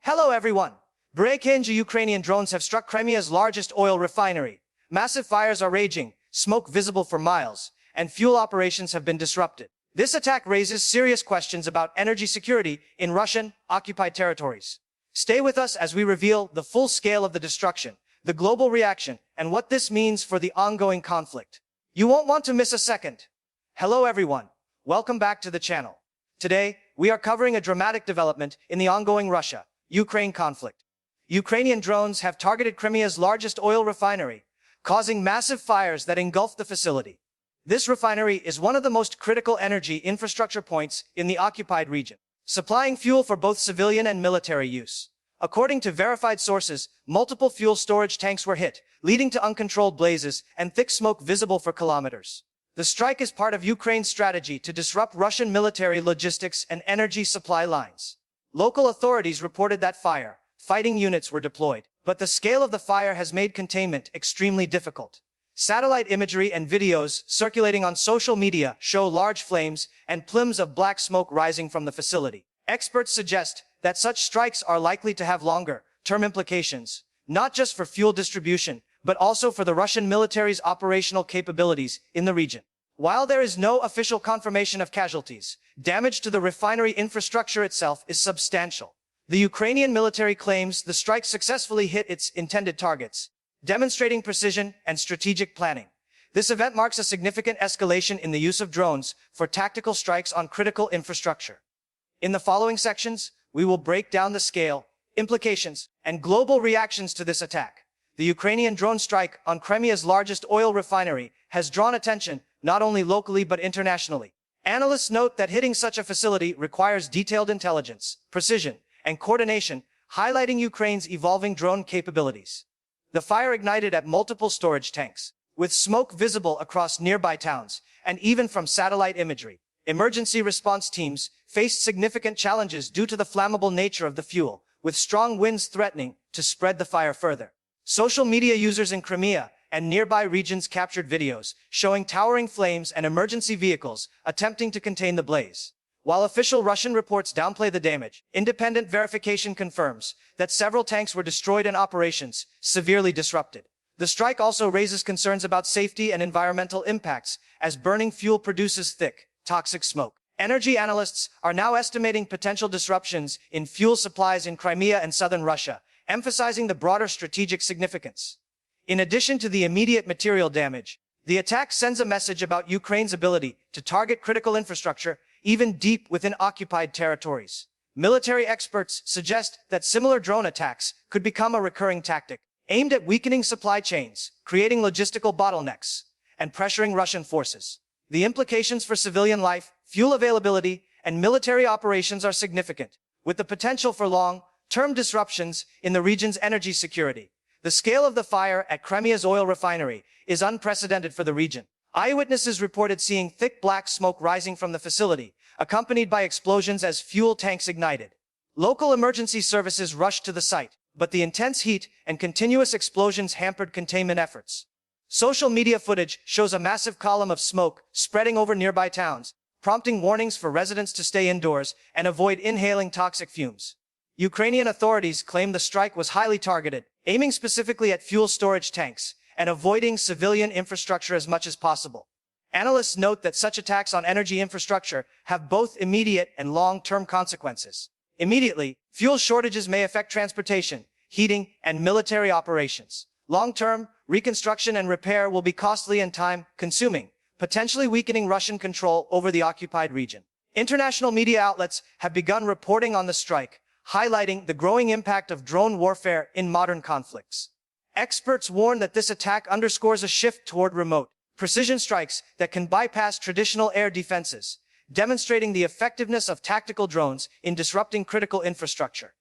Hello everyone! Breaking Ukrainian drones have struck Crimea's largest oil refinery. Massive fires are raging, smoke visible for miles, and fuel operations have been disrupted. This attack raises serious questions about energy security in Russian-occupied territories. Stay with us as we reveal the full scale of the destruction, the global reaction, and what this means for the ongoing conflict. You won't want to miss a second. Hello everyone. Welcome back to the channel. Today, we are covering a dramatic development in the ongoing Russia-Ukraine conflict. Ukrainian drones have targeted Crimea's largest oil refinery, causing massive fires that engulf the facility. This refinery is one of the most critical energy infrastructure points in the occupied region, supplying fuel for both civilian and military use. According to verified sources, multiple fuel storage tanks were hit, leading to uncontrolled blazes and thick smoke visible for kilometers. The strike is part of Ukraine's strategy to disrupt Russian military logistics and energy supply lines. Local authorities reported that fighting units were deployed, but the scale of the fire has made containment extremely difficult. Satellite imagery and videos circulating on social media show large flames and plumes of black smoke rising from the facility. Experts suggest that such strikes are likely to have longer-term implications, not just for fuel distribution, but also for the Russian military's operational capabilities in the region. While there is no official confirmation of casualties, damage to the refinery infrastructure itself is substantial. The Ukrainian military claims the strike successfully hit its intended targets, demonstrating precision and strategic planning. This event marks a significant escalation in the use of drones for tactical strikes on critical infrastructure. In the following sections, we will break down the scale, implications, and global reactions to this attack. The Ukrainian drone strike on Crimea's largest oil refinery has drawn attention not only locally but internationally. Analysts note that hitting such a facility requires detailed intelligence, precision, and coordination, highlighting Ukraine's evolving drone capabilities. The fire ignited at multiple storage tanks, with smoke visible across nearby towns, and even from satellite imagery. Emergency response teams faced significant challenges due to the flammable nature of the fuel, with strong winds threatening to spread the fire further. Social media users in Crimea and nearby regions captured videos showing towering flames and emergency vehicles attempting to contain the blaze. While official Russian reports downplay the damage, independent verification confirms that several tanks were destroyed and operations severely disrupted. The strike also raises concerns about safety and environmental impacts as burning fuel produces thick, toxic smoke. Energy analysts are now estimating potential disruptions in fuel supplies in Crimea and southern Russia, emphasizing the broader strategic significance. In addition to the immediate material damage, the attack sends a message about Ukraine's ability to target critical infrastructure even deep within occupied territories. Military experts suggest that similar drone attacks could become a recurring tactic, aimed at weakening supply chains, creating logistical bottlenecks, and pressuring Russian forces. The implications for civilian life, fuel availability, and military operations are significant, with the potential for long-term disruptions in the region's energy security. The scale of the fire at Crimea's oil refinery is unprecedented for the region. Eyewitnesses reported seeing thick black smoke rising from the facility, accompanied by explosions as fuel tanks ignited. Local emergency services rushed to the site, but the intense heat and continuous explosions hampered containment efforts. Social media footage shows a massive column of smoke spreading over nearby towns, prompting warnings for residents to stay indoors and avoid inhaling toxic fumes. Ukrainian authorities claim the strike was highly targeted, aiming specifically at fuel storage tanks and avoiding civilian infrastructure as much as possible. Analysts note that such attacks on energy infrastructure have both immediate and long-term consequences. Immediately, fuel shortages may affect transportation, heating, and military operations. Long-term, reconstruction and repair will be costly and time-consuming, potentially weakening Russian control over the occupied region. International media outlets have begun reporting on the strike, highlighting the growing impact of drone warfare in modern conflicts. Experts warn that this attack underscores a shift toward remote, precision strikes that can bypass traditional air defenses, demonstrating the effectiveness of tactical drones in disrupting critical infrastructure.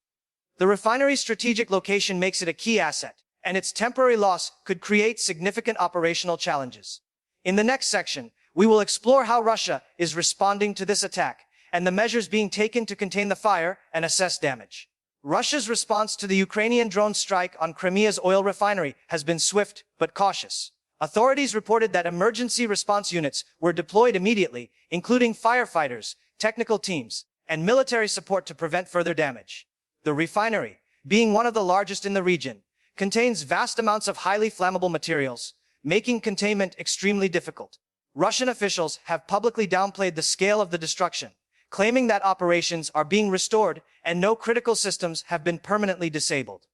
The refinery's strategic location makes it a key asset, and its temporary loss could create significant operational challenges. In the next section, we will explore how Russia is responding to this attack and the measures being taken to contain the fire and assess damage. Russia's response to the Ukrainian drone strike on Crimea's oil refinery has been swift but cautious. Authorities reported that emergency response units were deployed immediately, including firefighters, technical teams, and military support to prevent further damage. The refinery, being one of the largest in the region, contains vast amounts of highly flammable materials, making containment extremely difficult. Russian officials have publicly downplayed the scale of the destruction, claiming that operations are being restored and no critical systems have been permanently disabled.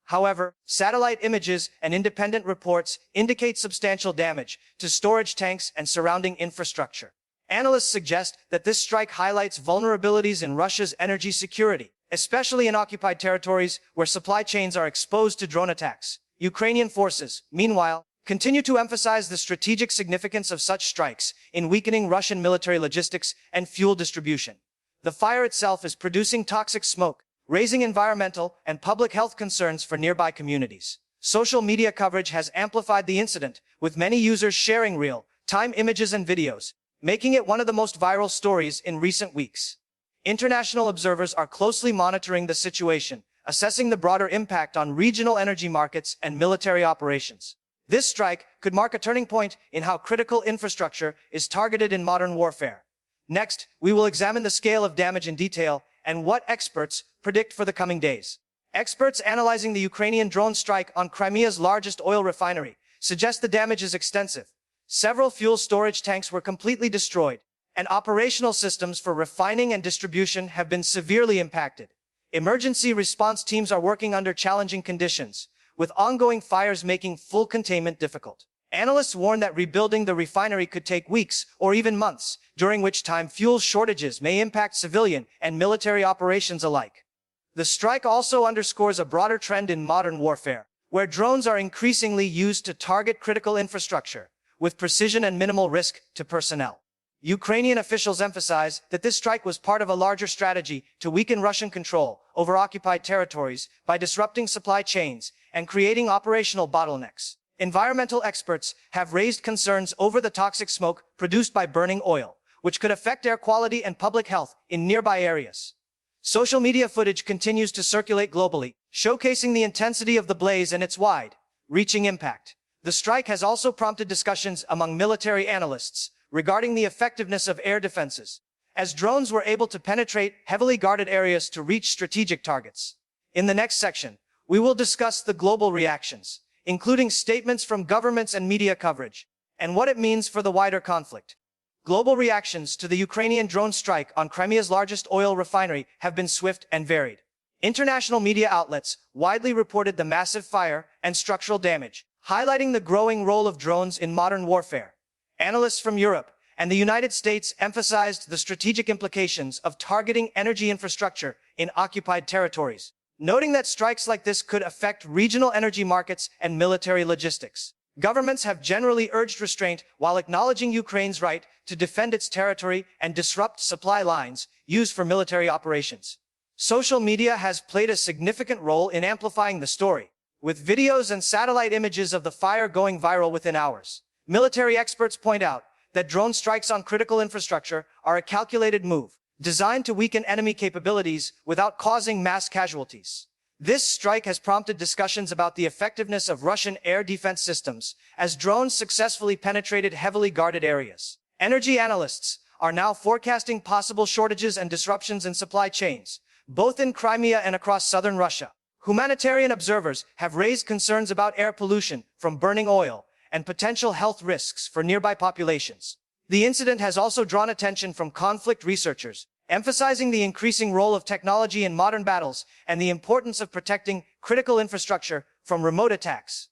However, satellite images and independent reports indicate substantial damage to storage tanks and surrounding infrastructure. Analysts suggest that this strike highlights vulnerabilities in Russia's energy security, especially in occupied territories where supply chains are exposed to drone attacks. Ukrainian forces, meanwhile, continue to emphasize the strategic significance of such strikes in weakening Russian military logistics and fuel distribution. The fire itself is producing toxic smoke, raising environmental and public health concerns for nearby communities. Social media coverage has amplified the incident, with many users sharing real-time images and videos, making it one of the most viral stories in recent weeks. International observers are closely monitoring the situation, assessing the broader impact on regional energy markets and military operations. This strike could mark a turning point in how critical infrastructure is targeted in modern warfare. Next, we will examine the scale of damage in detail and what experts predict for the coming days. Experts analyzing the Ukrainian drone strike on Crimea's largest oil refinery suggest the damage is extensive. Several fuel storage tanks were completely destroyed, and operational systems for refining and distribution have been severely impacted. Emergency response teams are working under challenging conditions, with ongoing fires making full containment difficult. Analysts warn that rebuilding the refinery could take weeks or even months, during which time fuel shortages may impact civilian and military operations alike. The strike also underscores a broader trend in modern warfare, where drones are increasingly used to target critical infrastructure, with precision and minimal risk to personnel. Ukrainian officials emphasize that this strike was part of a larger strategy to weaken Russian control over occupied territories by disrupting supply chains and creating operational bottlenecks. Environmental experts have raised concerns over the toxic smoke produced by burning oil, which could affect air quality and public health in nearby areas. Social media footage continues to circulate globally, showcasing the intensity of the blaze and its wide-reaching impact. The strike has also prompted discussions among military analysts regarding the effectiveness of air defenses, as drones were able to penetrate heavily guarded areas to reach strategic targets. In the next section, we will discuss the global reactions, including statements from governments and media coverage, and what it means for the wider conflict. Global reactions to the Ukrainian drone strike on Crimea's largest oil refinery have been swift and varied. International media outlets widely reported the massive fire and structural damage, highlighting the growing role of drones in modern warfare. Analysts from Europe and the United States emphasized the strategic implications of targeting energy infrastructure in occupied territories, noting that strikes like this could affect regional energy markets and military logistics. Governments have generally urged restraint while acknowledging Ukraine's right to defend its territory and disrupt supply lines used for military operations. Social media has played a significant role in amplifying the story, with videos and satellite images of the fire going viral within hours. Military experts point out that drone strikes on critical infrastructure are a calculated move, designed to weaken enemy capabilities without causing mass casualties. This strike has prompted discussions about the effectiveness of Russian air defense systems, as drones successfully penetrated heavily guarded areas. Energy analysts are now forecasting possible shortages and disruptions in supply chains, both in Crimea and across southern Russia. Humanitarian observers have raised concerns about air pollution from burning oil and potential health risks for nearby populations. The incident has also drawn attention from conflict researchers, emphasizing the increasing role of technology in modern battles and the importance of protecting critical infrastructure from remote attacks.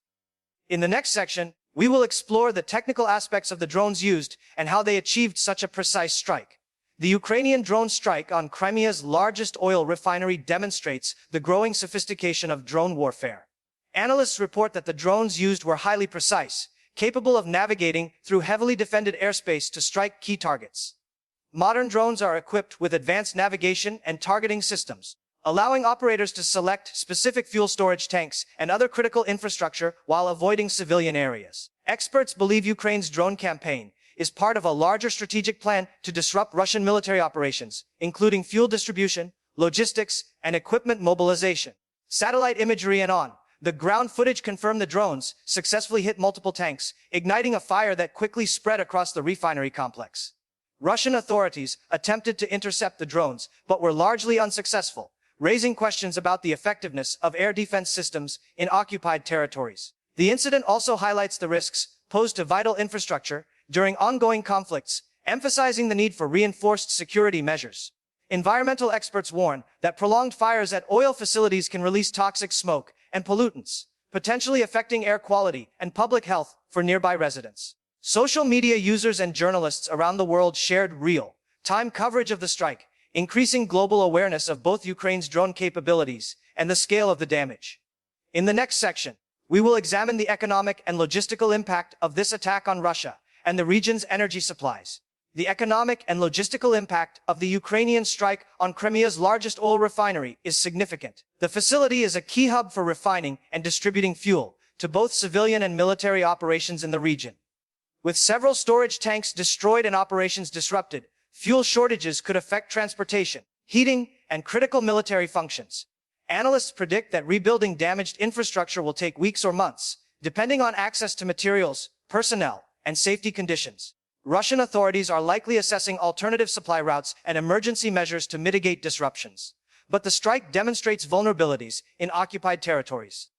In the next section, we will explore the technical aspects of the drones used and how they achieved such a precise strike. The Ukrainian drone strike on Crimea's largest oil refinery demonstrates the growing sophistication of drone warfare. Analysts report that the drones used were highly precise, capable of navigating through heavily defended airspace to strike key targets. Modern drones are equipped with advanced navigation and targeting systems, allowing operators to select specific fuel storage tanks and other critical infrastructure while avoiding civilian areas. Experts believe Ukraine's drone campaign is part of a larger strategic plan to disrupt Russian military operations, including fuel distribution, logistics, and equipment mobilization. Satellite imagery and the ground footage confirmed the drones successfully hit multiple tanks, igniting a fire that quickly spread across the refinery complex. Russian authorities attempted to intercept the drones, but were largely unsuccessful, raising questions about the effectiveness of air defense systems in occupied territories. The incident also highlights the risks posed to vital infrastructure during ongoing conflicts, emphasizing the need for reinforced security measures. Environmental experts warn that prolonged fires at oil facilities can release toxic smoke and pollutants, potentially affecting air quality and public health for nearby residents. Social media users and journalists around the world shared real-time coverage of the strike, increasing global awareness of both Ukraine's drone capabilities and the scale of the damage. In the next section, we will examine the economic and logistical impact of this attack on Russia and the region's energy supplies. The economic and logistical impact of the Ukrainian strike on Crimea's largest oil refinery is significant. The facility is a key hub for refining and distributing fuel to both civilian and military operations in the region. With several storage tanks destroyed and operations disrupted, fuel shortages could affect transportation, heating, and critical military functions. Analysts predict that rebuilding damaged infrastructure will take weeks or months, depending on access to materials, personnel, and safety conditions. Russian authorities are likely assessing alternative supply routes and emergency measures to mitigate disruptions. But the strike demonstrates vulnerabilities in occupied territories.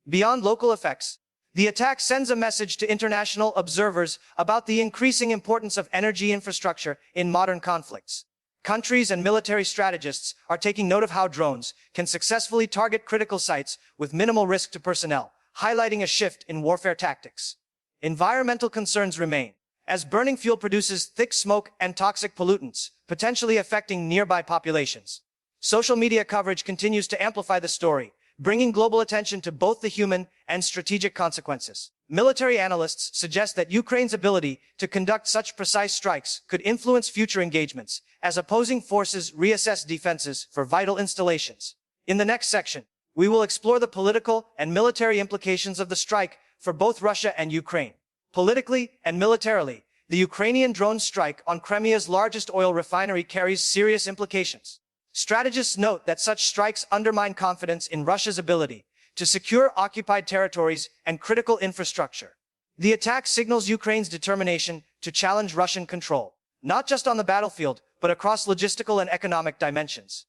Beyond local effects, the attack sends a message to international observers about the increasing importance of energy infrastructure in modern conflicts. Countries and military strategists are taking note of how drones can successfully target critical sites with minimal risk to personnel, highlighting a shift in warfare tactics. Environmental concerns remain, as burning fuel produces thick smoke and toxic pollutants, potentially affecting nearby populations. Social media coverage continues to amplify the story, bringing global attention to both the human and strategic consequences. Military analysts suggest that Ukraine's ability to conduct such precise strikes could influence future engagements, as opposing forces reassess defenses for vital installations. In the next section, we will explore the political and military implications of the strike for both Russia and Ukraine. Politically and militarily, the Ukrainian drone strike on Crimea's largest oil refinery carries serious implications. Strategists note that such strikes undermine confidence in Russia's ability to secure occupied territories and critical infrastructure. The attack signals Ukraine's determination to challenge Russian control, not just on the battlefield, but across logistical and economic dimensions.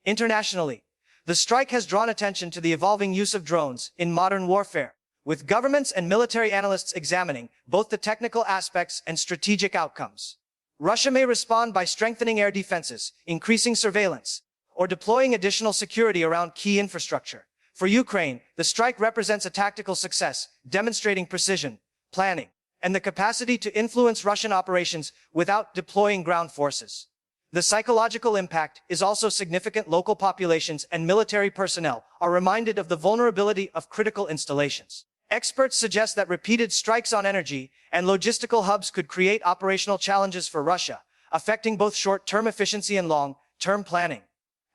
Internationally, the strike has drawn attention to the evolving use of drones in modern warfare, with governments and military analysts examining both the technical aspects and strategic outcomes. Russia may respond by strengthening air defenses, increasing surveillance, or deploying additional security around key infrastructure. For Ukraine, the strike represents a tactical success, demonstrating precision, planning, and the capacity to influence Russian operations without deploying ground forces. The psychological impact is also significant. Local populations and military personnel are reminded of the vulnerability of critical installations. Experts suggest that repeated strikes on energy and logistical hubs could create operational challenges for Russia, affecting both short-term efficiency and long-term planning.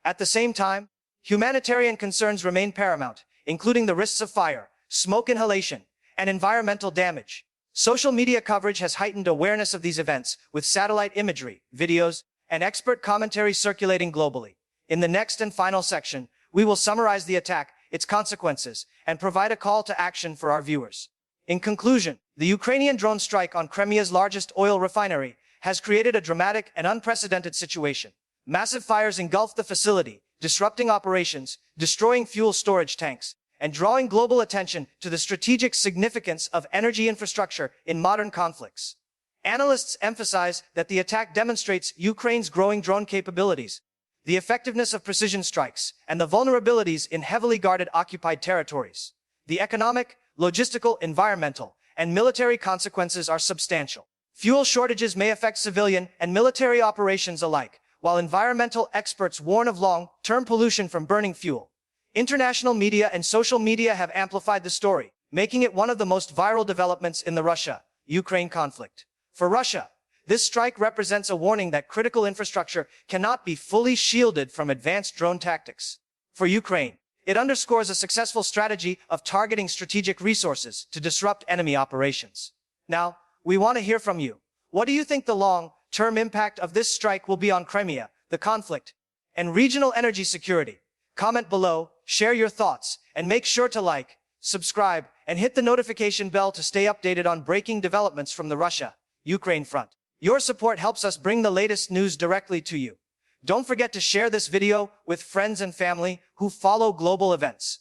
At the same time, humanitarian concerns remain paramount, including the risks of fire, smoke inhalation, and environmental damage. Social media coverage has heightened awareness of these events, with satellite imagery, videos, and expert commentary circulating globally. In the next and final section, we will summarize the attack, its consequences, and provide a call to action for our viewers. In conclusion, the Ukrainian drone strike on Crimea's largest oil refinery has created a dramatic and unprecedented situation. Massive fires engulfed the facility, disrupting operations, destroying fuel storage tanks, and drawing global attention to the strategic significance of energy infrastructure in modern conflicts. Analysts emphasize that the attack demonstrates Ukraine's growing drone capabilities, the effectiveness of precision strikes, and the vulnerabilities in heavily guarded occupied territories. The economic, logistical, environmental, and military consequences are substantial. Fuel shortages may affect civilian and military operations alike, while environmental experts warn of long-term pollution from burning fuel. International media and social media have amplified the story, making it one of the most viral developments in the Russia-Ukraine conflict. For Russia, this strike represents a warning that critical infrastructure cannot be fully shielded from advanced drone tactics. For Ukraine, it underscores a successful strategy of targeting strategic resources to disrupt enemy operations. Now, we want to hear from you. What do you think the long-term impact of this strike will be on Crimea, the conflict, and regional energy security? Comment below, share your thoughts, and make sure to like, subscribe, and hit the notification bell to stay updated on breaking developments from the Russia-Ukraine front. Your support helps us bring the latest news directly to you. Don't forget to share this video with friends and family who follow global events.